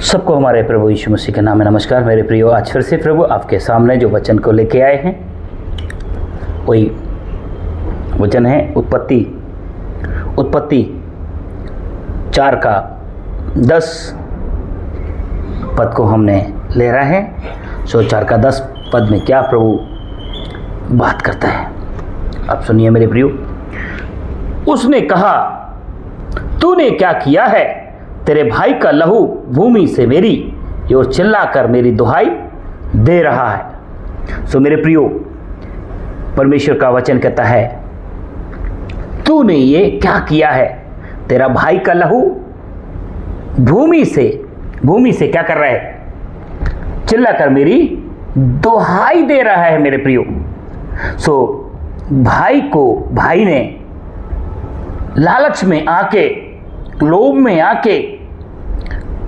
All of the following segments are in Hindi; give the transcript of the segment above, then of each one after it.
सबको हमारे प्रभु यीशु मसीह के नाम में नमस्कार। मेरे प्रियो, आज फिर से प्रभु आपके सामने जो वचन को लेके आए हैं वही वचन है उत्पत्ति 4:10 पद को हमने ले रहे हैं। 4:10 पद में क्या प्रभु बात करता है, आप सुनिए मेरे प्रियो। उसने कहा, तूने क्या किया है? तेरे भाई का लहू भूमि से मेरी ओर चिल्लाकर मेरी दुहाई दे रहा है। मेरे प्रियो, परमेश्वर का वचन कहता है, तूने ये क्या किया है? तेरा भाई का लहू भूमि से क्या कर रहा है? चिल्लाकर मेरी दुहाई दे रहा है। मेरे प्रियो, भाई ने लालच में आके, लोभ में आके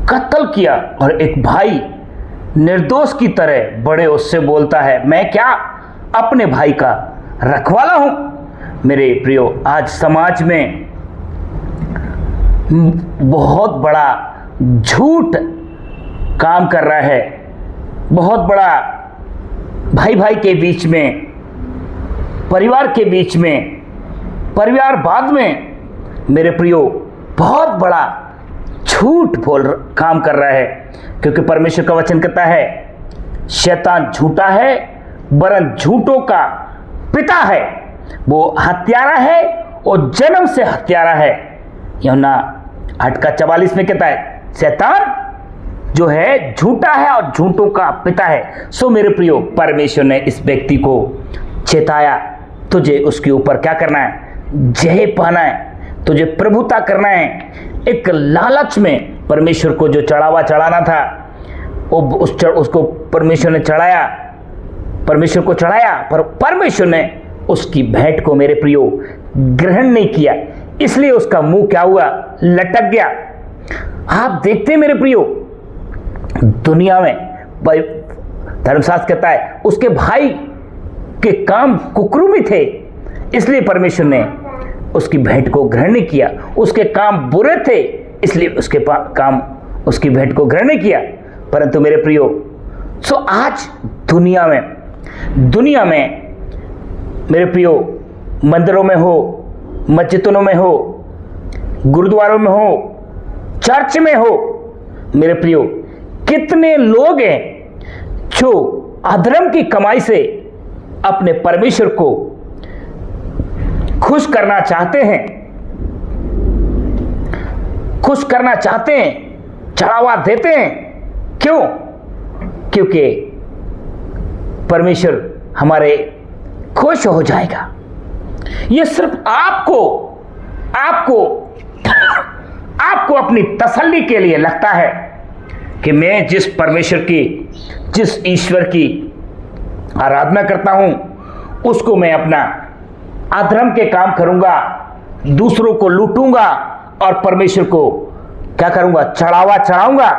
कत्ल किया, और एक भाई निर्दोष की तरह बड़े उससे बोलता है, मैं क्या अपने भाई का रखवाला हूं? मेरे प्रियो, आज समाज में बहुत बड़ा झूठ काम कर रहा है। बहुत बड़ा भाई के बीच में, परिवार के बीच में, परिवारवाद में मेरे प्रियो बहुत बड़ा झूठ काम कर रहा है। क्योंकि परमेश्वर का वचन कहता है, शैतान झूठा है, वरन झूठों का पिता है। वो हत्यारा है और जन्म से हत्यारा है। यूहन्ना 8:44 में कहता है, शैतान जो है झूठा है और झूठों का पिता है। मेरे प्रियो, परमेश्वर ने इस व्यक्ति को चेताया, तुझे उसके ऊपर क्या करना है? जय पाना है, तुझे प्रभुता करना है। एक लालच में परमेश्वर को जो चढ़ाना था, उसको परमेश्वर ने चढ़ाया, पर परमेश्वर ने उसकी भेंट को मेरे प्रियो ग्रहण नहीं किया। इसलिए उसका मुंह क्या हुआ? लटक गया। आप देखते हैं मेरे प्रियो, दुनिया में धर्मशास्त्र कहता है उसके भाई के काम कुकर्मी थे, इसलिए परमेश्वर ने उसकी भेंट को ग्रहण नहीं किया। उसके काम बुरे थे, इसलिए उसकी भेंट को ग्रहण नहीं किया। परंतु मेरे प्रियो, आज दुनिया में मेरे प्रियो, मंदिरों में हो, मस्जिदों में हो, गुरुद्वारों में हो, चर्च में हो, मेरे प्रियो, कितने लोग हैं जो अधर्म की कमाई से अपने परमेश्वर को खुश करना चाहते हैं, चढ़ावा देते हैं। क्यों? क्योंकि परमेश्वर हमारे खुश हो जाएगा। ये सिर्फ आपको अपनी तसल्ली के लिए लगता है कि मैं जिस ईश्वर की आराधना करता हूं, उसको मैं अपना अधर्म के काम करूंगा, दूसरों को लूटूंगा और परमेश्वर को क्या करूंगा? चढ़ावा चढ़ाऊंगा।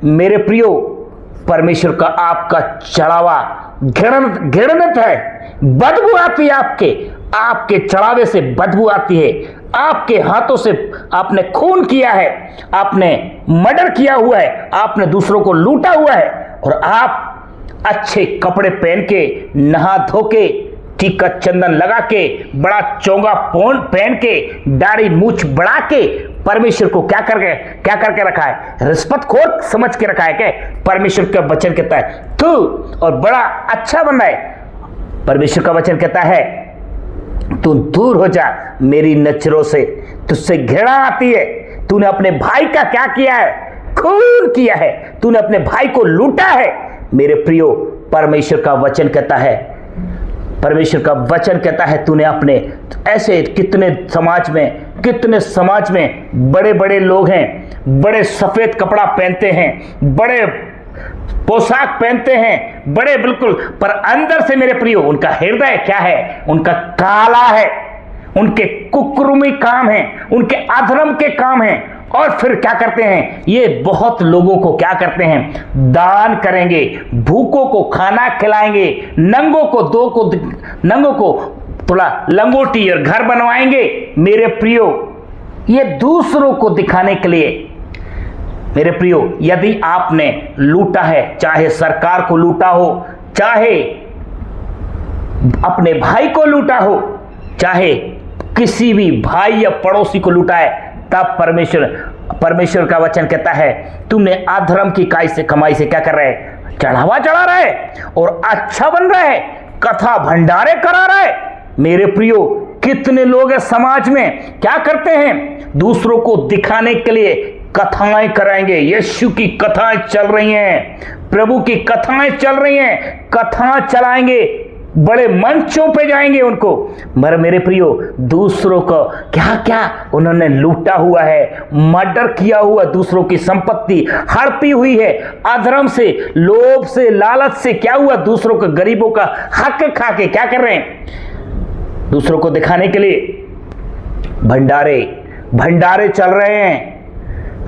मेरे प्रियो, परमेश्वर का आपका चढ़ावा घृणित है। बदबू आती है, आपके चढ़ावे से बदबू आती है। आपके हाथों से आपने खून किया है, आपने मर्डर किया हुआ है, आपने दूसरों को लूटा हुआ है, और आप अच्छे कपड़े पहन के, नहा धो के, टीका चंदन लगा के, बड़ा चोंगा पहन के, दाढ़ी मूछ बढ़ा के परमेश्वर को क्या करके रखा है? रिश्वतखोर समझ के रखा है। क्या परमेश्वर का वचन कहता है, तू और बड़ा अच्छा बन रहा है। परमेश्वर का वचन कहता है, तू दूर हो जा मेरी नजरों से, तुझसे घृणा आती है। तूने अपने भाई का क्या किया है? खून किया है। तूने अपने भाई को लूटा है। मेरे प्रियो, परमेश्वर का वचन कहता है, तूने अपने ऐसे कितने समाज में बड़े बड़े लोग हैं, बड़े सफेद कपड़ा पहनते हैं, बड़े पोशाक पहनते हैं, बड़े बिल्कुल, पर अंदर से मेरे प्रियो उनका हृदय क्या है? उनका काला है। उनके कुकर्मी काम हैं, उनके अधर्म के काम हैं। और फिर क्या करते हैं? ये बहुत लोगों को क्या करते हैं? दान करेंगे, भूखों को खाना खिलाएंगे, नंगों को थोड़ा लंगोटी और घर बनवाएंगे। मेरे प्रियो, ये दूसरों को दिखाने के लिए मेरे प्रियो, यदि आपने लूटा है, चाहे सरकार को लूटा हो, चाहे अपने भाई को लूटा हो, चाहे किसी भी भाई या पड़ोसी को लूटा है, तब परमेश्वर का वचन कहता है तुमने अधर्म की कमाई से क्या कर रहे हैं? चढ़ावा चढ़ा रहा है और अच्छा बन रहा है, कथा भंडारे करा रहा है। मेरे प्रियो, कितने लोग हैं समाज में क्या करते हैं? दूसरों को दिखाने के लिए कथाएं कराएंगे। यीशु की कथाएं चल रही हैं, प्रभु की कथाएं चल रही हैं, कथा चलाएंगे, बड़े मंचों पे जाएंगे उनको। मगर मेरे प्रियो, दूसरों को क्या क्या उन्होंने लूटा हुआ है, मर्डर किया हुआ, दूसरों की संपत्ति हड़पी हुई है, अधर्म से, लोभ से, लालच से क्या हुआ? दूसरों के गरीबों का हक खा के क्या कर रहे हैं? दूसरों को दिखाने के लिए भंडारे चल रहे हैं।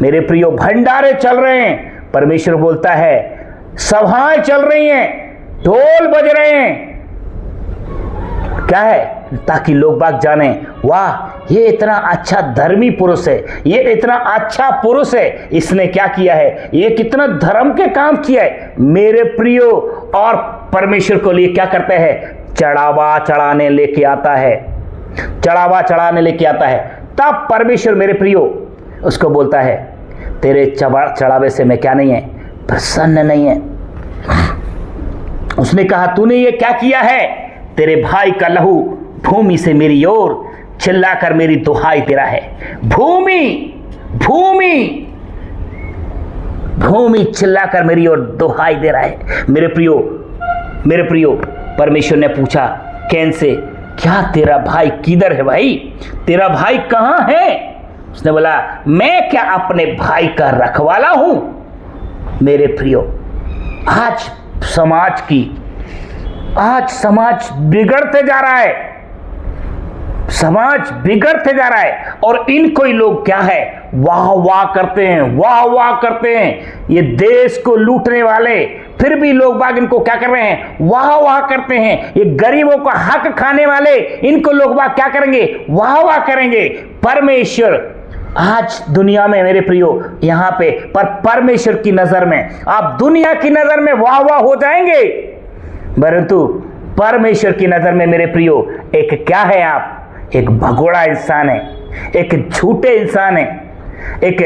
मेरे प्रियो, भंडारे चल रहे हैं। परमेश्वर बोलता है सभाएं चल रही हैं, ढोल बज रहे हैं। क्या है? ताकि लोग बाग जाने, वाह ये इतना अच्छा धर्मी पुरुष है, ये इतना अच्छा पुरुष है, इसने क्या किया है, ये कितना धर्म के काम किया है। मेरे प्रियो, और परमेश्वर को लिए क्या करते हैं? चढ़ावा चढ़ाने लेके आता है, चढ़ावा चढ़ाने लेके आता है। तब परमेश्वर मेरे प्रियो उसको बोलता है तेरे चढ़ावे से मैं क्या नहीं है? प्रसन्न नहीं है। उसने कहा तूने ये क्या किया है? तेरे भाई का लहू भूमि से मेरी ओर चिल्लाकर मेरी दुहाई दे रहा है। भूमि चिल्लाकर मेरी ओर दुहाई दे रहा है। मेरे प्रियो, परमेश्वर ने पूछा कैन से, क्या तेरा भाई किधर है? भाई तेरा भाई कहां है? उसने बोला मैं क्या अपने भाई का रखवाला हूं? मेरे प्रियो, आज समाज बिगड़ते जा रहा है, समाज बिगड़ते जा रहा है। और इनको ही लोग क्या है? वाह करते हैं। ये देश को लूटने वाले, फिर भी लोग बाग इनको क्या कर रहे हैं? वाह करते हैं। ये गरीबों का हक खाने वाले, इनको लोग बाग क्या करेंगे? वाह करेंगे। परमेश्वर आज दुनिया में मेरे प्रियो यहां पे, पर परमेश्वर की नजर में, आप दुनिया की नजर में वाह हो जाएंगे, परंतु परमेश्वर की नजर में मेरे प्रियो एक क्या है? आप एक भगोड़ा इंसान है, एक झूठे इंसान है, एक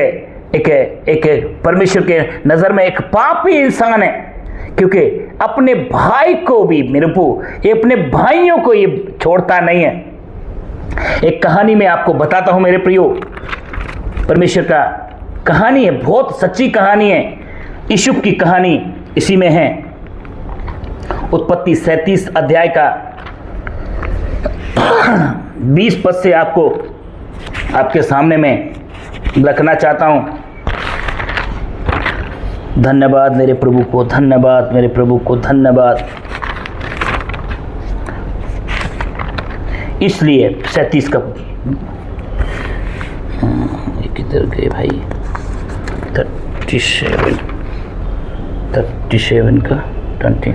परमेश्वर के नजर में एक पापी इंसान है। क्योंकि अपने भाई को भी मेरे को, अपने भाइयों को ये छोड़ता नहीं है। एक कहानी में आपको बताता हूं मेरे प्रियो, परमेश्वर का कहानी है, बहुत सच्ची कहानी है। यूसुफ की कहानी इसी में है। उत्पत्ति 37 अध्याय का 20 पद से आपको आपके सामने में रखना चाहता हूं। धन्यवाद मेरे प्रभु को, धन्यवाद मेरे प्रभु को, धन्यवाद। इसलिए 37 का किधर गए भाई? 37 का 20।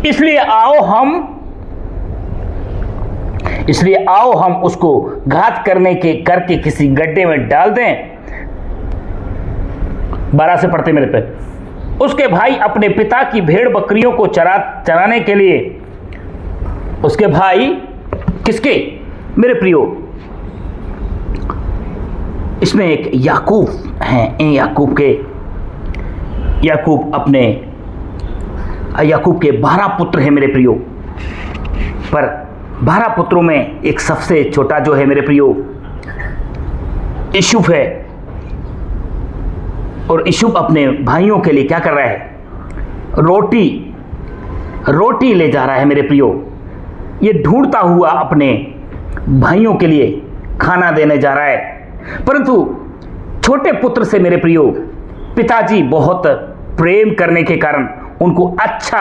इसलिए आओ हम उसको घात करके किसी गड्ढे में डाल दें। 12 से पढ़ते मेरे पे। उसके भाई अपने पिता की भेड़ बकरियों को चराने के लिए, उसके भाई किसके? मेरे प्रियो, इसमें एक याकूब हैं। याकूब के 12 पुत्र हैं मेरे प्रियो। पर 12 पुत्रों में एक सबसे छोटा जो है मेरे प्रियो यूसुफ है। और यूसुफ अपने भाइयों के लिए क्या कर रहा है? रोटी ले जा रहा है मेरे प्रियो। ये ढूंढता हुआ अपने भाइयों के लिए खाना देने जा रहा है। परंतु छोटे पुत्र से मेरे प्रियो पिताजी बहुत प्रेम करने के कारण उनको अच्छा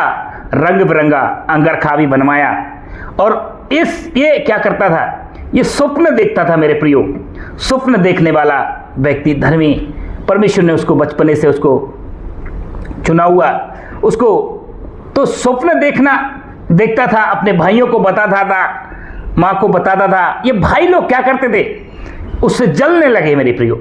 रंग बिरंगा अंगरखा भी बनवाया। और ये क्या करता था? ये स्वप्न देखता था मेरे प्रियो। स्वप्न देखने वाला व्यक्ति धर्मी, परमेश्वर ने उसको बचपने से उसको चुना हुआ। उसको तो स्वप्न देखता था, अपने भाइयों को बताता था, माँ को बताता था। ये भाई लोग क्या करते थे? उससे जलने लगे मेरे प्रियो।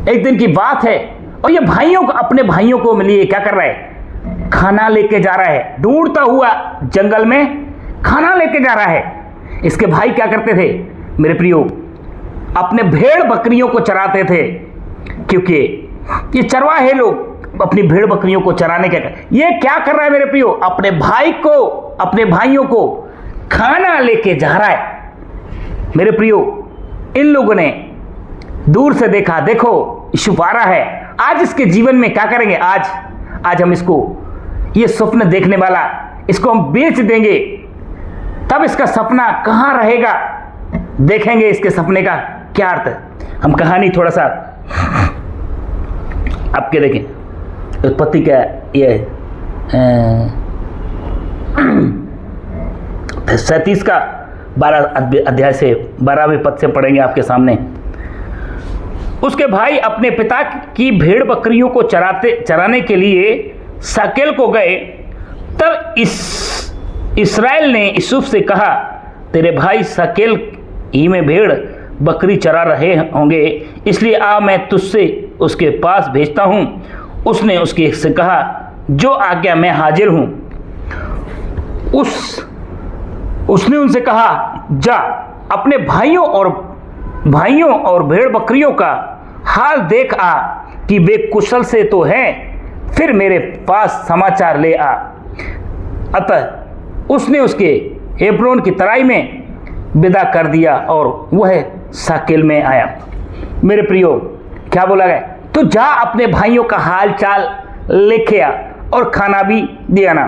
एक दिन की बात है और ये भाइयों को, अपने भाइयों को लिए क्या कर रहा है, खाना लेके जा रहा है, ढूंढता हुआ जंगल में खाना लेके जा रहा है। इसके भाई क्या करते थे मेरे प्रियो, अपने भेड़ बकरियों को चराते थे, क्योंकि ये चरवाहे लोग अपनी भेड़ बकरियों को चराने के, ये क्या कर रहा है मेरे प्रियो, अपने भाई को, अपने भाइयों को खाना लेके जा रहा है। मेरे प्रियो, इन लोगों ने दूर से देखा, देखो यूसुफ आ रहा है, आज इसके जीवन में क्या करेंगे, आज हम इसको, ये स्वप्न देखने वाला, इसको हम बेच देंगे, तब इसका सपना कहां रहेगा, देखेंगे इसके सपने का क्या अर्थ है। हम कहानी थोड़ा सा आपके देखें, उत्पत्ति का ये 37 का 12 अध्याय से 12वें पद से पढ़ेंगे आपके सामने। उसके भाई अपने पिता की भेड़ बकरियों को चराने के लिए शकेल को गए। तब इस्राएल ने यूसुफ से कहा, तेरे भाई शकेल ही में भेड़ बकरी चरा रहे होंगे, इसलिए आ मैं तुझसे उसके पास भेजता हूँ। उसने उसके से कहा, जो आज्ञा मैं हाजिर हूँ। उसने उनसे कहा, जा अपने भाइयों और भेड़ बकरियों का हाल देख आ कि वे कुशल से तो हैं, फिर मेरे पास समाचार ले आ। अतः उसने उसके हेब्रोन की तराई में विदा कर दिया और वह शकेल में आया। मेरे प्रियो, क्या बोला गया, तो जा अपने भाइयों का हाल चाल लेके आ और खाना भी दे आना।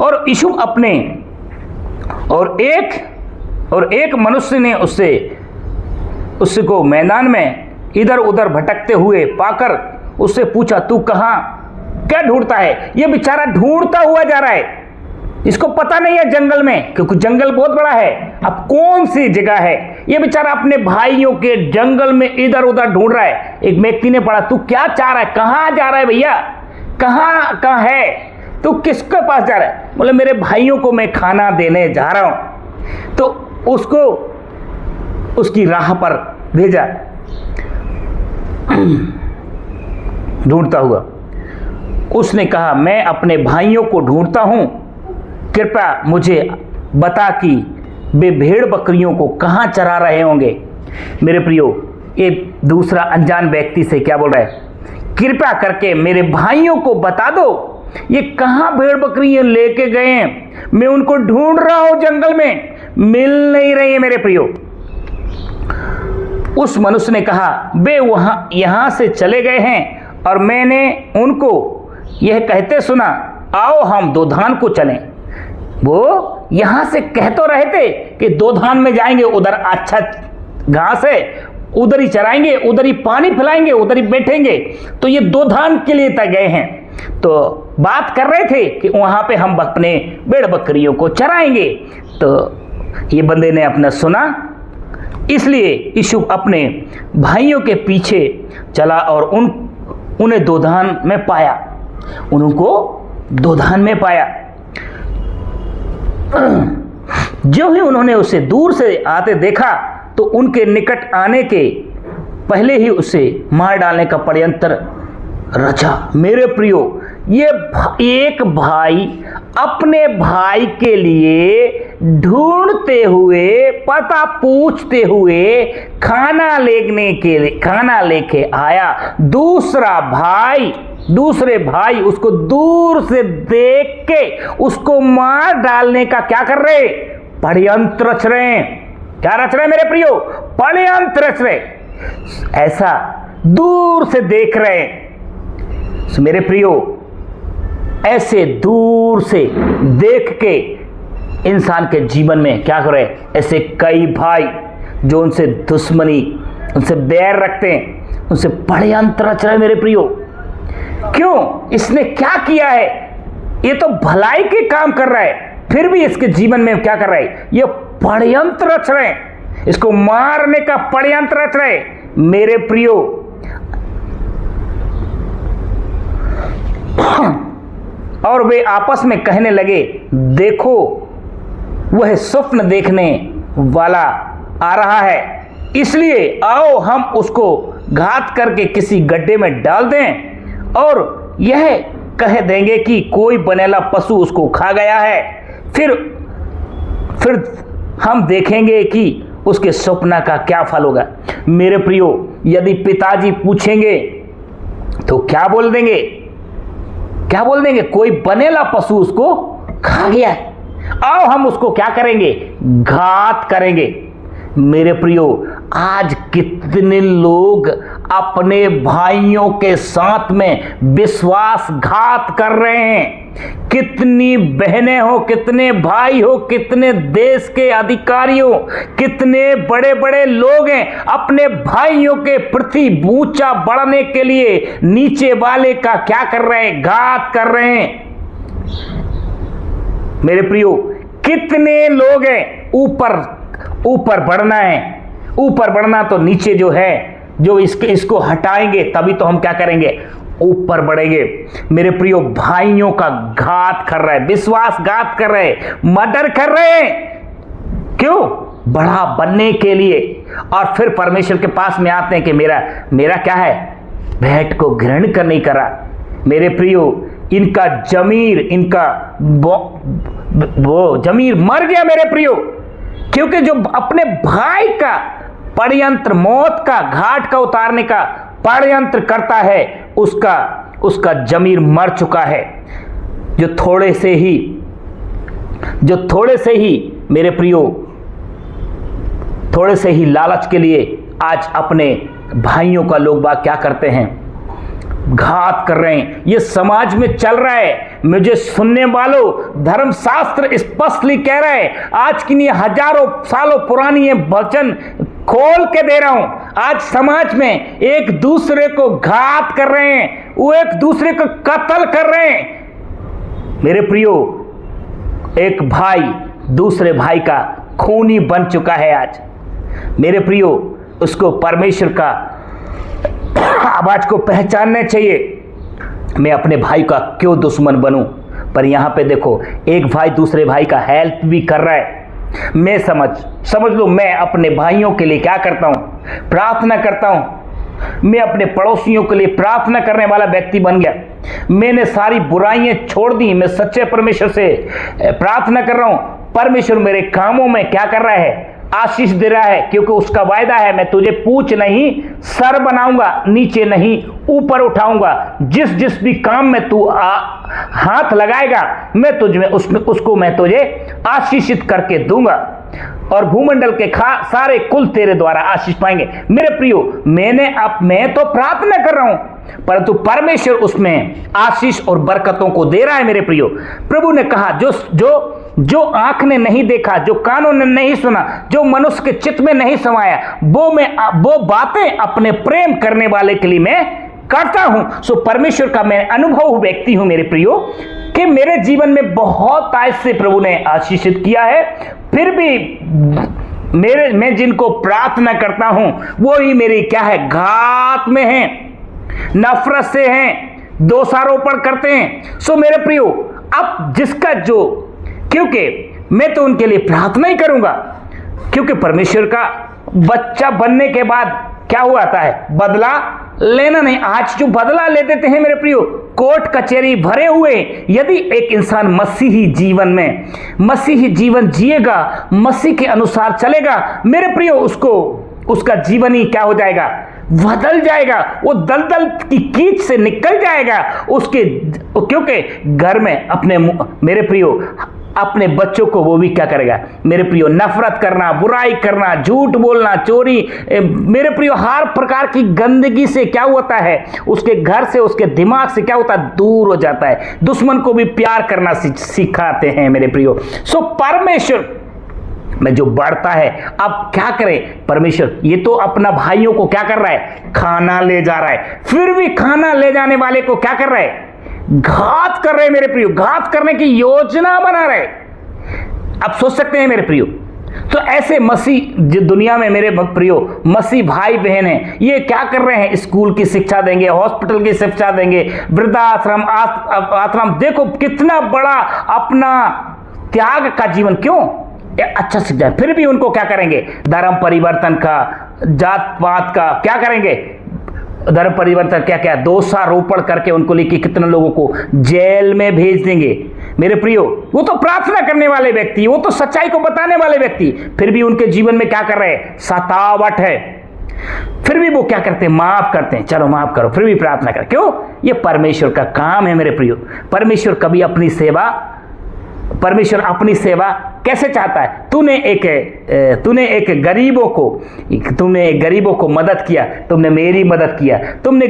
और यूसुफ अपने और एक मनुष्य ने उसको मैदान में इधर उधर भटकते हुए पाकर उससे पूछा, तू कहाँ क्या ढूंढता है। ये बेचारा ढूंढता हुआ जा रहा है, इसको पता नहीं है जंगल में, क्योंकि जंगल बहुत बड़ा है, अब कौन सी जगह है। ये बेचारा अपने भाइयों के जंगल में इधर उधर ढूंढ रहा है। एक व्यक्ति ने पढ़ा, तू क्या चाह रहा है, कहाँ जा रहा है भैया, कहाँ है, तू किसके पास जा रहा है। बोले मेरे भाइयों को मैं खाना देने जा रहा हूं। तो उसको उसकी राह पर भेजा ढूंढता हुआ। उसने कहा, मैं अपने भाइयों को ढूंढता हूं, कृपया मुझे बता कि वे भेड़ बकरियों को कहां चरा रहे होंगे। मेरे प्रियो, ये दूसरा अनजान व्यक्ति से क्या बोल रहा है, कृपया करके मेरे भाइयों को बता दो ये कहां भेड़ बकरियां लेके गए हैं, मैं उनको ढूंढ रहा हूं जंगल में, मिल नहीं रही है मेरे प्रियो। उस मनुष्य ने कहा, वे यहां से चले गए हैं और मैंने उनको यह कहते सुना, आओ हम दोधान को चलें। वो यहां से कह तो रहे थे कि दोधान में जाएंगे, उधर अच्छा घास है, उधर ही चराएंगे, उधर ही पानी पिलाएंगे, उधर ही बैठेंगे। तो ये दोधान के लिए तय गए हैं, तो बात कर रहे थे कि वहां पे हम अपने भेड़ बकरियों को चराएंगे। तो ये बंदे ने अपना सुना, इसलिए यूसुफ अपने भाइयों के पीछे चला और उन्हें दोधान में पाया, उनको दोधान में पाया। जो ही उन्होंने उसे दूर से आते देखा तो उनके निकट आने के पहले ही उसे मार डालने का षड्यंत्र रचा। मेरे प्रियो, ये एक भाई अपने भाई के लिए ढूंढते हुए, पता पूछते हुए खाना लेके आया। दूसरे भाई उसको दूर से देख के उसको मार डालने का क्या कर रहे, षड्यंत्र रच रहे हैं। क्या रच रहे मेरे प्रियो, षड्यंत्र रच रहे, ऐसा दूर से देख रहे हैं। मेरे प्रियो, ऐसे दूर से देख के इंसान के जीवन में क्या करे, ऐसे कई भाई जो उनसे दुश्मनी, उनसे बैर रखते हैं, उनसे षड्यंत्र रच रहे मेरे प्रियो। क्यों, इसने क्या किया है, ये तो भलाई के काम कर रहा है, फिर भी इसके जीवन में क्या कर रहा है, ये षड्यंत्र रच रहे हैं, इसको मारने का षड्यंत्र रच रहे मेरे प्रियो। और वे आपस में कहने लगे, देखो वह स्वप्न देखने वाला आ रहा है, इसलिए आओ हम उसको घात करके किसी गड्ढे में डाल दें और यह कह देंगे कि कोई बनेला पशु उसको खा गया है। फिर हम देखेंगे कि उसके स्वप्न का क्या फल होगा। मेरे प्रियो, यदि पिताजी पूछेंगे तो क्या बोल देंगे? क्या बोल देंगे? कोई बनेला पशु उसको खा गया है। आओ हम उसको क्या करेंगे? घात करेंगे। मेरे प्रियो, आज कितने लोग अपने भाइयों के साथ में विश्वासघात कर रहे हैं। कितनी बहनें हो, कितने भाई हो, कितने देश के अधिकारी हो, कितने बड़े बड़े लोग हैं, अपने भाइयों के प्रति ऊंचा बढ़ने के लिए नीचे वाले का क्या कर रहे हैं? घात कर रहे हैं। मेरे प्रियो, कितने लोग हैं ऊपर बढ़ना है। ऊपर बढ़ना तो नीचे जो है, जो इसको हटाएंगे तभी तो हम क्या करेंगे? ऊपर बढ़ेंगे। मेरे प्रियो, भाइयों का घात कर रहे हैं, विश्वासघात कर रहे हैं, मर्डर कर रहे हैं। क्यों? बड़ा बनने के लिए। और फिर परमेश्वर के पास में आते हैं कि मेरा क्या है? भेंट को ग्रहण कर नहीं करा। मेरे प्रियो, इनका जमीर, इनका वो जमीर मर गया मेरे प्रियो। क्योंकि जो अपने भाई का षड्यंत्र, मौत का घाट का उतारने का षड्यंत्र करता है, उसका जमीर मर चुका है। जो थोड़े से ही मेरे प्रियो, थोड़े से ही लालच के लिए आज अपने भाइयों का लोग बाग क्या करते हैं? घात कर रहे हैं। ये समाज में चल रहा है। मुझे सुनने वालों, धर्मशास्त्र स्पष्टली कह रहा है। आज की नहीं, हजारों सालों पुरानी ये वचन खोल के दे रहा हूं। आज समाज में एक दूसरे को घात कर रहे हैं, वो एक दूसरे को कत्ल कर रहे हैं। मेरे प्रियो, एक भाई दूसरे भाई का खूनी बन चुका है आज। मेरे प्रियो, उसको परमेश्वर का आवाज को पहचानना चाहिए। मैं अपने भाई का क्यों दुश्मन बनूं? पर यहां पे देखो, एक भाई दूसरे भाई का हेल्प भी कर रहा है। मैं समझ लो, मैं अपने भाइयों के लिए क्या करता हूं? प्रार्थना करता हूं। मैं अपने पड़ोसियों के लिए प्रार्थना करने वाला व्यक्ति बन गया। मैंने सारी बुराइयां छोड़ दी। मैं सच्चे परमेश्वर से प्रार्थना कर रहा हूं। परमेश्वर मेरे कामों में क्या कर रहा है? आशीष दे रहा है, क्योंकि उसका वायदा है, मैं तुझे पूछ नहीं सर बनाऊंगा, नीचे नहीं ऊपर उठाऊंगा। जिस भी काम में तू हाथ लगाएगा, मैं तुझमें उसको मैं तुझे आशीषित करके दूंगा, और भूमंडल के सारे कुल तेरे द्वारा आशीष पाएंगे। मेरे प्रियो, मैं तो प्रार्थना कर रहा हूं, परंतु परमेश्वर उसमें आशीष और बरकतों को दे रहा है। मेरे प्रियो, प्रभु ने कहा, जो आंख ने नहीं देखा, जो कानों ने नहीं सुना, जो मनुष्य के चित्त में नहीं समाया, वो बातें अपने प्रेम करने वाले के लिए मैं करता हूं। सो परमेश्वर का मैं अनुभव व्यक्ति हूं मेरे प्रियो, कि मेरे जीवन में बहुत आज से प्रभु ने आशीषित किया है। फिर भी मैं जिनको प्रार्थना करता हूं, वो ही मेरी क्या है? घात में है, नफरत से हैं, दोषारोपण करते हैं। सो मेरे प्रियो, अब क्योंकि मैं तो उनके लिए प्रार्थना ही करूंगा, क्योंकि परमेश्वर का बच्चा बनने के बाद क्या हुआ आता है? बदला लेना नहीं। आज जो बदला ले देते हैं मेरे प्रियो, कोर्ट कचहरी भरे हुए। यदि एक इंसान मसीही जीवन जिएगा, मसीह के अनुसार चलेगा, मेरे प्रियो, उसका जीवन ही क्या हो जाएगा? बदल जाएगा। वो दलदल की कीच से निकल जाएगा। क्योंकि घर में मेरे प्रियो, अपने बच्चों को वो भी क्या करेगा? मेरे प्रियो, नफरत करना, बुराई करना, झूठ बोलना, चोरी, मेरे प्रियो, हर प्रकार की गंदगी से क्या होता है? उसके घर से, उसके दिमाग से क्या होता है? दूर हो जाता है। दुश्मन को भी प्यार करना सिखाते हैं मेरे प्रियो। सो परमेश्वर में जो बढ़ता है, अब क्या करें? परमेश्वर ये तो अपना भाइयों को क्या कर रहा है? खाना ले जा रहा है। फिर भी खाना ले जाने वाले को क्या कर रहा है? घात कर रहे हैं मेरे प्रियो। घात करने की योजना बना रहे। अब सोच सकते हैं मेरे प्रियो, तो ऐसे मसीह जो दुनिया में मेरे प्रियो मसीह भाई बहन हैं, ये क्या कर रहे हैं? स्कूल की शिक्षा देंगे, हॉस्पिटल की शिक्षा देंगे, वृद्धाश्रम, आश्रम, देखो कितना बड़ा अपना त्याग का जीवन। क्यों? अच्छा शिक्षा। फिर भी उनको क्या करेंगे? धर्म परिवर्तन का, जात पात का क्या करेंगे? धर्म परिवर्तन क्या क्या दोषारोपण करके उनको लेके कितने लोगों को जेल में भेज देंगे। मेरे प्रियो, वो तो प्रार्थना करने वाले व्यक्ति, वो तो सच्चाई को बताने वाले व्यक्ति, फिर भी उनके जीवन में क्या कर रहे हैं? सतावट है। फिर भी वो क्या करते हैं? माफ करते हैं, चलो माफ करो, फिर भी प्रार्थना कर। क्यों? ये परमेश्वर का काम है मेरे प्रियो। परमेश्वर कभी अपनी सेवा, परमेश्वर अपनी सेवा कैसे चाहता है? तूने एक गरीबों को मदद किया, तुमने मेरी मदद किया, तुमने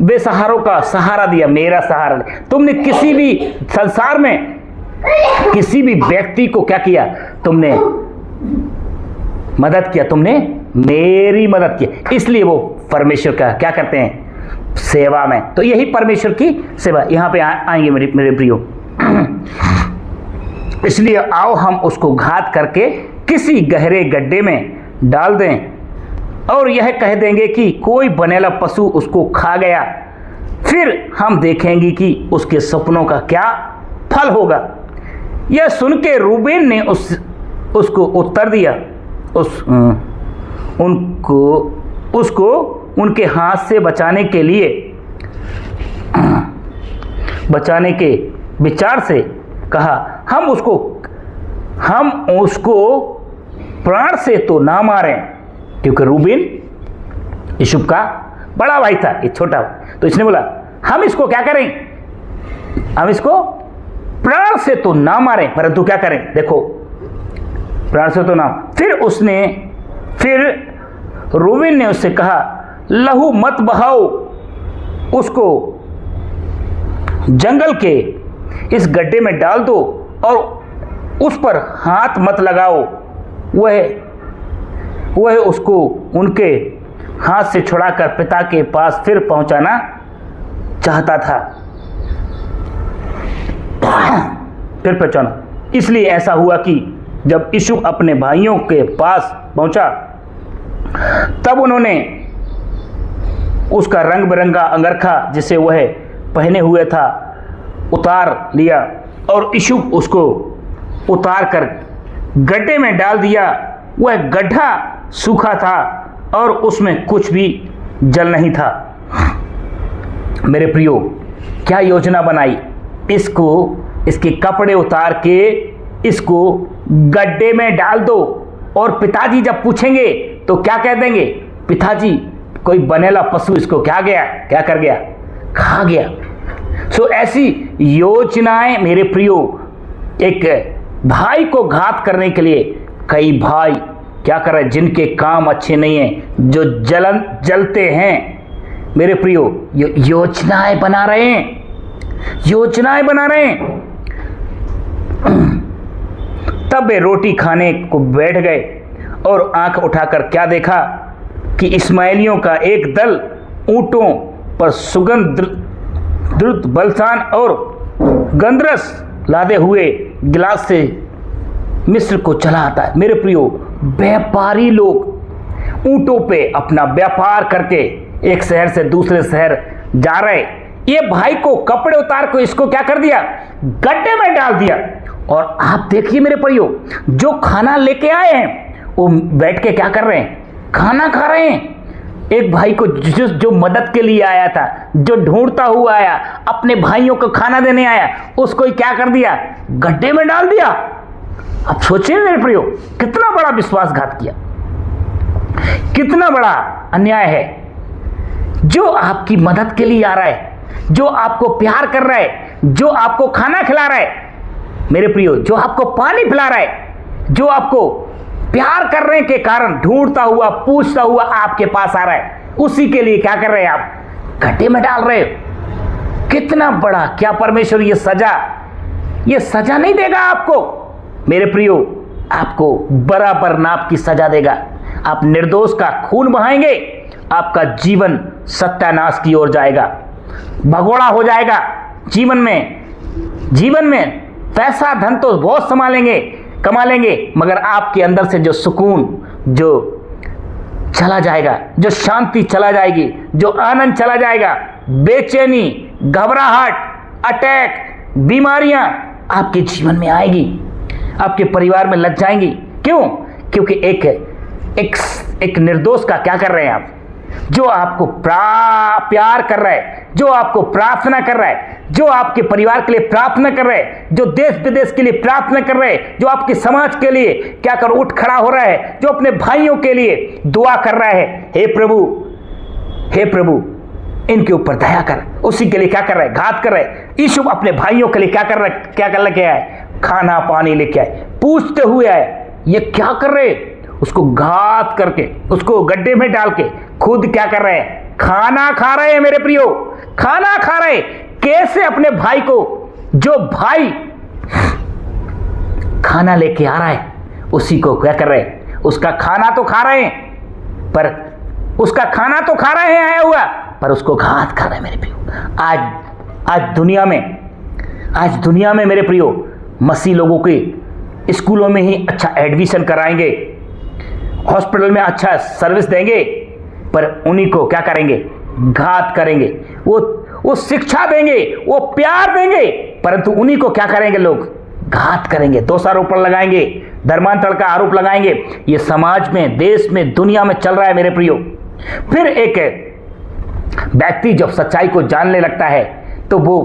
बेसहारों का सहारा दिया, मेरा सहारा दिया, तुमने किसी भी संसार में किसी भी व्यक्ति को क्या किया? तुमने मदद किया, तुमने मेरी मदद की। इसलिए वो परमेश्वर का क्या करते हैं? सेवा में। तो यही परमेश्वर की सेवा। यहां पे आएंगे मेरे प्रियो। इसलिए आओ हम उसको घात करके किसी गहरे गड्ढे में डाल दें और यह कह देंगे कि कोई बनेला पशु उसको खा गया, फिर हम देखेंगे कि उसके सपनों का क्या फल होगा। यह सुन के रूबेन ने उसको उत्तर दिया, उसको उनके हाथ से बचाने के विचार से कहा, हम उसको प्राण से तो ना मारें, क्योंकि रूबेन यूसुफ का बड़ा भाई था, ये छोटा। तो इसने बोला हम इसको क्या करें? हम इसको प्राण से तो ना मारें, परंतु क्या करें? देखो, प्राण से तो ना। फिर रूबेन ने उससे कहा, लहू मत बहाओ, उसको जंगल के इस गड्ढे में डाल दो और उस पर हाथ मत लगाओ। वह उसको उनके हाथ से छुड़ाकर पिता के पास फिर पहुंचाना चाहता था। इसलिए ऐसा हुआ कि जब यूसुफ अपने भाइयों के पास पहुंचा, तब उन्होंने उसका रंग बिरंगा अंगरखा जिसे वह पहने हुए था उतार लिया और यूसुफ उसको उतार कर गड्ढे में डाल दिया। वह गड्ढा सूखा था और उसमें कुछ भी जल नहीं था। मेरे प्रियो, क्या योजना बनाई? इसके कपड़े उतार के इसको गड्ढे में डाल दो और पिताजी जब पूछेंगे तो क्या कह देंगे? पिताजी, कोई बनेला पशु इसको क्या कर गया? खा गया। ऐसी योजनाएं मेरे प्रियो, एक भाई को घात करने के लिए कई भाई क्या कर रहे हैं? जिनके काम अच्छे नहीं हैं, जो जलते हैं मेरे प्रियो, योजनाएं बना रहे हैं। तब वे रोटी खाने को बैठ गए और आंख उठाकर क्या देखा कि इस्माइलियों का एक दल ऊंटों पर सुगंध द्रुत बलसान और गंधरस लादे हुए गिलास से मिस्र को चला आता है। मेरे प्रियो, व्यापारी लोग ऊंटों पे अपना व्यापार करके एक शहर से दूसरे शहर जा रहे। ये भाई को कपड़े उतार को इसको क्या कर दिया? गड्ढे में डाल दिया। और आप देखिए मेरे प्रियो, जो खाना लेके आए हैं वो बैठ के क्या कर रहे हैं? खाना खा रहे हैं। एक भाई को जो मदद के लिए आया था, जो ढूंढता हुआ आया, अपने भाइयों को खाना देने आया, उसको क्या कर दिया? गड्ढे में डाल दिया। अब सोचिए मेरे प्रियो, कितना बड़ा विश्वासघात किया, कितना बड़ा अन्याय है। जो आपकी मदद के लिए आ रहा है, जो आपको प्यार कर रहा है, जो आपको खाना खिला रहा है मेरे प्रियो, जो आपको पानी पिला रहा है, जो आपको प्यार करने के कारण ढूंढता हुआ, पूछता हुआ आपके पास आ रहा है, उसी के लिए क्या कर रहे हैं आप? गड्ढे में डाल रहे हो। कितना बड़ा! क्या परमेश्वर ये सजा नहीं देगा आपको? मेरे प्रियो, आपको बराबर नाप की सजा देगा। आप निर्दोष का खून बहाएंगे, आपका जीवन सत्यानाश की ओर जाएगा, भगोड़ा हो जाएगा। जीवन में पैसा धन तो बहुत कमा लेंगे, मगर आपके अंदर से जो सुकून जो चला जाएगा, जो शांति चला जाएगी, जो आनंद चला जाएगा, बेचैनी, घबराहट, अटैक, बीमारियां आपके जीवन में आएगी, आपके परिवार में लग जाएंगी। क्यों? क्योंकि एक निर्दोष का क्या कर रहे हैं आप? जो आपको प्यार कर रहा है, जो आपको प्रार्थना कर रहा है, जो आपके परिवार के लिए प्रार्थना कर रहा है, जो देश विदेश के लिए प्रार्थना कर रहा है, जो आपके समाज के लिए क्या कर उठ खड़ा हो रहा है, जो अपने भाइयों के लिए दुआ कर रहा है, हे प्रभु इनके ऊपर दया कर। उसी के लिए क्या कर रहा है? घात कर रहा है। यीशु अपने भाइयों के लिए क्या कर रहा है? क्या कर लेके आए? खाना पानी लेके आए, पूछते हुए आए ये क्या कर रहे? उसको घात करके, उसको गड्ढे में डाल के खुद क्या कर रहे हैं? खाना खा रहे हैं मेरे प्रियो, खाना खा रहे। कैसे? अपने भाई को, जो भाई खाना लेके आ रहा है उसी को क्या कर रहे हैं? उसका खाना तो खा रहे हैं, पर उसका खाना तो खा रहे हैं आया हुआ, पर उसको घात खा रहे हैं मेरे प्रियो। आज दुनिया में मेरे प्रियो मसीह लोगों के स्कूलों में ही अच्छा एडमिशन कराएंगे, हॉस्पिटल में अच्छा सर्विस देंगे, पर उन्हीं को क्या करेंगे? घात करेंगे। वो शिक्षा देंगे, वो प्यार देंगे, परंतु उन्हीं को क्या करेंगे? लोग घात करेंगे, दोषारोपण लगाएंगे, धर्मांतरण का आरोप लगाएंगे। ये समाज में, देश में, दुनिया में चल रहा है मेरे प्रियो। फिर एक व्यक्ति जब सच्चाई को जानने लगता है तो वो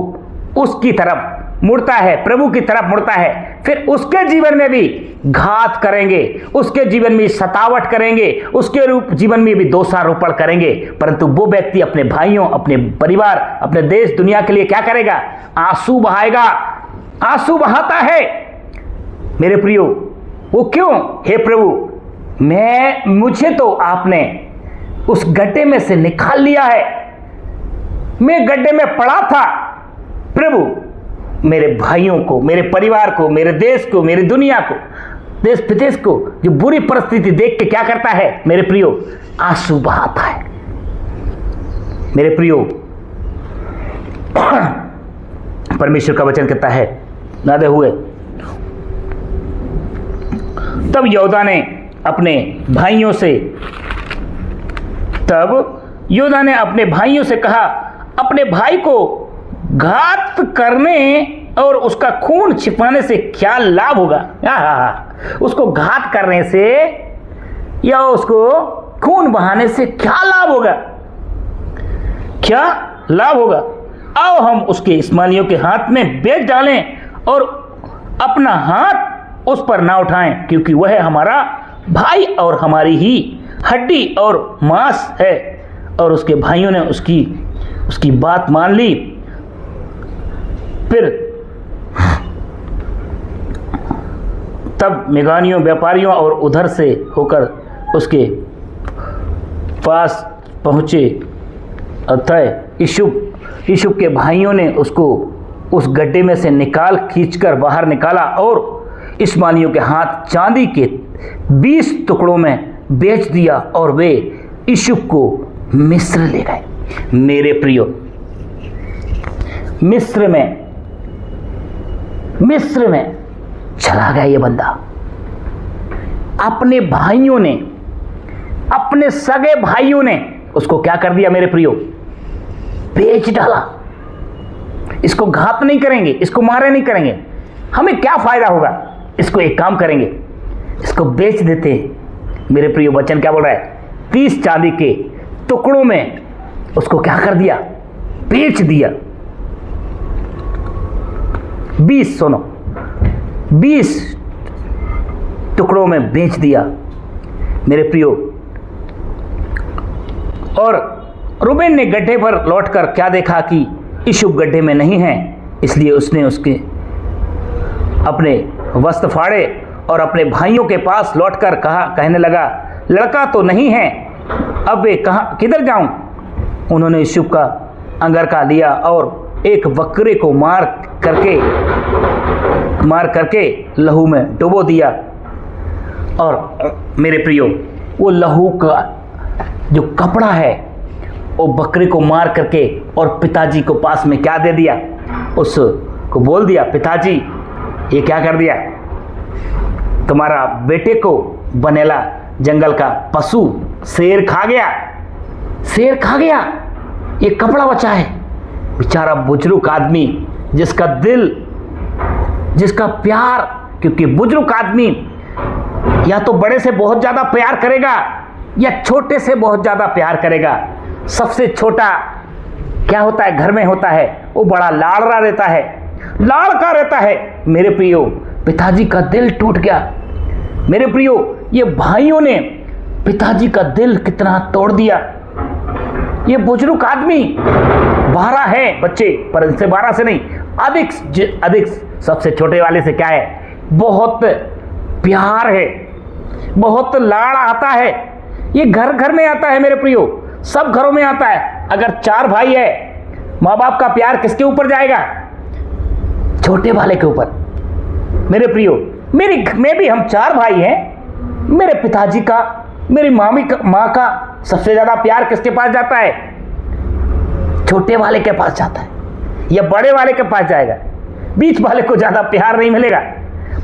उसकी तरफ मुड़ता है, प्रभु की तरफ मुड़ता है। फिर उसके जीवन में भी घात करेंगे, उसके जीवन में सतावट करेंगे, उसके जीवन में भी दोषारोपण करेंगे, परंतु वो व्यक्ति अपने भाइयों, अपने परिवार, अपने देश दुनिया के लिए क्या करेगा? आंसू बहाएगा। आंसू बहाता है मेरे प्रियो। वो क्यों? हे प्रभु, मुझे तो आपने उस गड्ढे में से निकाल लिया है, मैं गड्ढे में पड़ा था। प्रभु मेरे भाइयों को, मेरे परिवार को, मेरे देश को, मेरी दुनिया को, देश विदेश को जो बुरी परिस्थिति देख के क्या करता है मेरे प्रियो? आंसू बहाता है मेरे प्रियो। परमेश्वर का वचन कहता है, नादे हुए तब योद्धा ने अपने भाइयों से कहा, अपने भाई को घात करने और उसका खून छिपाने से क्या लाभ होगा? उसको घात करने से या उसको खून बहाने से क्या लाभ होगा? क्या लाभ होगा? आओ हम उसके इस्माइलियों के हाथ में बेच डालें और अपना हाथ उस पर ना उठाएं, क्योंकि वह हमारा भाई और हमारी ही हड्डी और मांस है। और उसके भाइयों ने उसकी बात मान ली। फिर तब मेगानियों, व्यापारियों और उधर से होकर उसके पास पहुँचे। अतः यूसुफ के भाइयों ने उसको उस गड्ढे में से खींचकर बाहर निकाला और इस्माइलियों के हाथ चांदी के 20 टुकड़ों में बेच दिया और वे यूसुफ को मिस्र ले गए। मेरे प्रियो, मिस्र में चला गया ये बंदा। अपने भाइयों ने, अपने सगे भाइयों ने उसको क्या कर दिया मेरे प्रियो? बेच डाला। इसको घात नहीं करेंगे, इसको मारे नहीं करेंगे, हमें क्या फायदा होगा? इसको एक काम करेंगे, इसको बेच देते हैं। मेरे प्रियो, वचन क्या बोल रहा है? 30 चांदी के टुकड़ों में उसको क्या कर दिया? बेच दिया। 20 टुकड़ों में बेच दिया मेरे प्रियो। और रूबेन ने गड्ढे पर लौटकर क्या देखा कि यूसुफ गड्ढे में नहीं है, इसलिए उसने उसके अपने वस्त्र फाड़े और अपने भाइयों के पास लौटकर कहने लगा, लड़का तो नहीं है, अब वे किधर जाऊं? उन्होंने यूसुफ का अंगरखा लिया और एक बकरे को मार करके लहू में डुबो दिया। और मेरे प्रियो, वो लहू का जो कपड़ा है वो बकरे को मार करके और पिताजी को पास में क्या दे दिया? उसको बोल दिया, पिताजी ये क्या कर दिया? तुम्हारा बेटे को बनेला जंगल का पशु शेर खा गया, ये कपड़ा बचा है। बेचारा बुजुर्ग आदमी जिसका दिल, जिसका प्यार, क्योंकि बुजुर्ग आदमी या तो बड़े से बहुत ज़्यादा प्यार करेगा या छोटे से बहुत ज़्यादा प्यार करेगा। सबसे छोटा क्या होता है, घर में होता है, वो बड़ा लाड़रा रहता है, लाड़का रहता है। मेरे प्रियो, पिताजी का दिल टूट गया। मेरे प्रियो, ये भाइयों ने पिताजी का दिल कितना तोड़ दिया। ये बुजुर्ग आदमी 12 है बच्चे, पर इनसे 12 से नहीं, अधिक सबसे छोटे वाले से क्या है, बहुत प्यार है, बहुत लाड़ आता है। ये घर घर में आता है मेरे प्रियो, सब घरों में आता है। अगर 4 भाई है, माँ बाप का प्यार किसके ऊपर जाएगा, छोटे वाले के ऊपर। मेरे प्रियो, मैं भी, हम 4 भाई हैं। मेरे पिताजी का, मेरी माँ का सबसे ज्यादा प्यार किसके पास जाता है, छोटे वाले के पास जाता है, या बड़े वाले के पास जाएगा। बीच वाले को ज्यादा प्यार नहीं मिलेगा।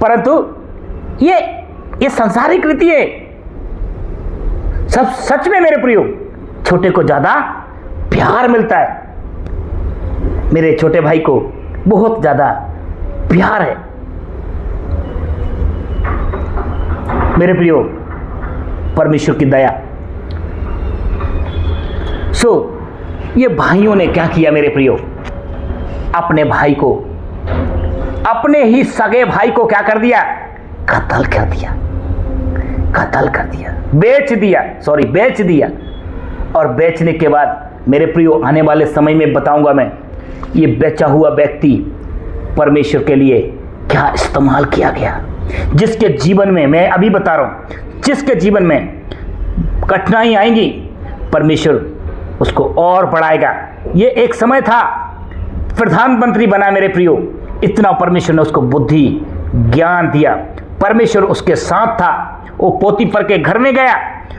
परंतु ये संसारिक रीति है। सब सच में मेरे प्रियो, छोटे को ज्यादा प्यार मिलता है। मेरे छोटे भाई को बहुत ज्यादा प्यार है। मेरे प्रियो, परमेश्वर की दया। ये भाइयों ने क्या किया मेरे प्रियो, अपने भाई को, अपने ही सगे भाई को क्या कर दिया, कत्ल कर दिया, बेच दिया। और बेचने के बाद मेरे प्रियो, आने वाले समय में बताऊंगा मैं, ये बेचा हुआ व्यक्ति परमेश्वर के लिए क्या इस्तेमाल किया गया। जिसके जीवन में, मैं अभी बता रहा हूं, जिसके जीवन में कठिनाई आएंगी, परमेश्वर उसको और बढ़ाएगा। ये एक समय था, प्रधानमंत्री बना मेरे प्रियो, इतना परमेश्वर ने उसको बुद्धि ज्ञान दिया। परमेश्वर उसके साथ था। वो पोतीफर के घर में गया,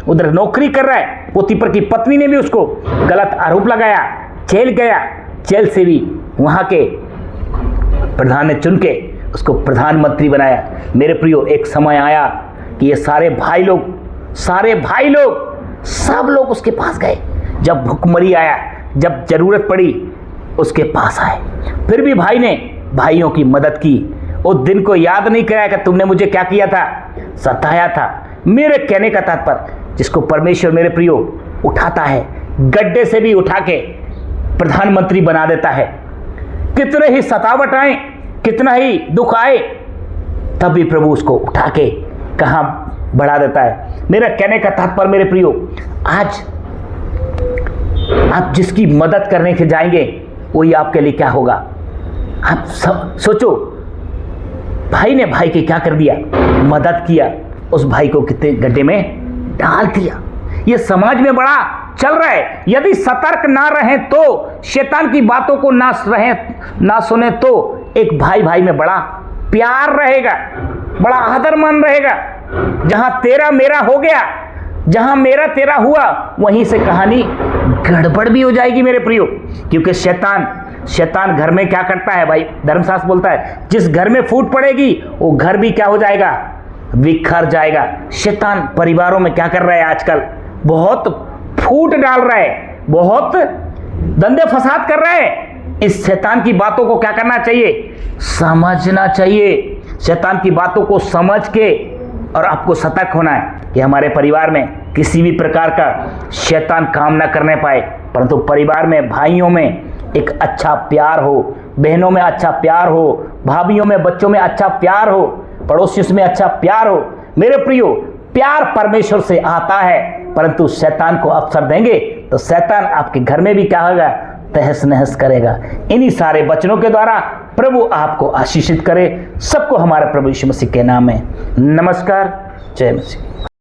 उधर नौकरी कर रहा है। पोतीफर की पत्नी ने भी उसको गलत आरोप लगाया, जेल गया। जेल से भी वहां के प्रधान ने चुन के उसको प्रधानमंत्री बनाया। मेरे प्रियो, एक समय आया कि ये सारे भाई लोग सब लोग उसके पास गए। जब भुखमरी आया, जब जरूरत पड़ी, उसके पास आए। फिर भी भाई ने भाइयों की मदद की। उस दिन को याद नहीं कराया कि तुमने मुझे क्या किया था, सताया था। मेरे कहने का तात्पर्य, जिसको परमेश्वर मेरे प्रियो उठाता है, गड्ढे से भी उठा के प्रधानमंत्री बना देता है। कितने ही सतावट आए, कितना ही दुख आए, तब भी प्रभु उसको उठा के कहां बढ़ा देता है। मेरा कहने का तात्पर्य मेरे प्रियो, आज आप जिसकी मदद करने के जाएंगे, वही आपके लिए क्या होगा। आप सब सोचो, भाई ने भाई की क्या कर दिया, मदद किया, उस भाई को कितने गड्ढे में डाल दिया। ये समाज में बड़ा चल रहा है। यदि सतर्क ना रहें तो, शैतान की बातों को ना सुने तो, एक भाई भाई में बड़ा प्यार रहेगा, बड़ा आदर मान रहेगा। जहां तेरा मेरा हो गया, जहां मेरा तेरा हुआ, वहीं से कहानी गड़बड़ भी हो जाएगी मेरे प्रियो। क्योंकि शैतान घर में क्या करता है भाई, धर्मशास्त्र बोलता है, जिस घर में फूट पड़ेगी वो घर भी क्या हो जाएगा, बिखर जाएगा। शैतान परिवारों में क्या कर रहा है आजकल, बहुत फूट डाल रहा है, बहुत धंधे फसाद कर रहा है। इस शैतान की बातों को क्या करना चाहिए, समझना चाहिए। शैतान की बातों को समझ के और आपको सतर्क होना है कि हमारे परिवार में किसी भी प्रकार का शैतान काम ना करने पाए, परंतु परिवार में, भाइयों में एक अच्छा प्यार हो, बहनों में अच्छा प्यार हो, भाभियों में, बच्चों में अच्छा प्यार हो, पड़ोसियों में अच्छा प्यार हो। मेरे प्रियो, प्यार परमेश्वर से आता है, परंतु शैतान को अवसर देंगे तो शैतान आपके घर में भी क्या होगा, तहस नहस करेगा। इन्हीं सारे वचनों के द्वारा प्रभु आपको आशीषित करे। सबको हमारे प्रभु यीशु मसीह के नाम में नमस्कार, जय मसीह।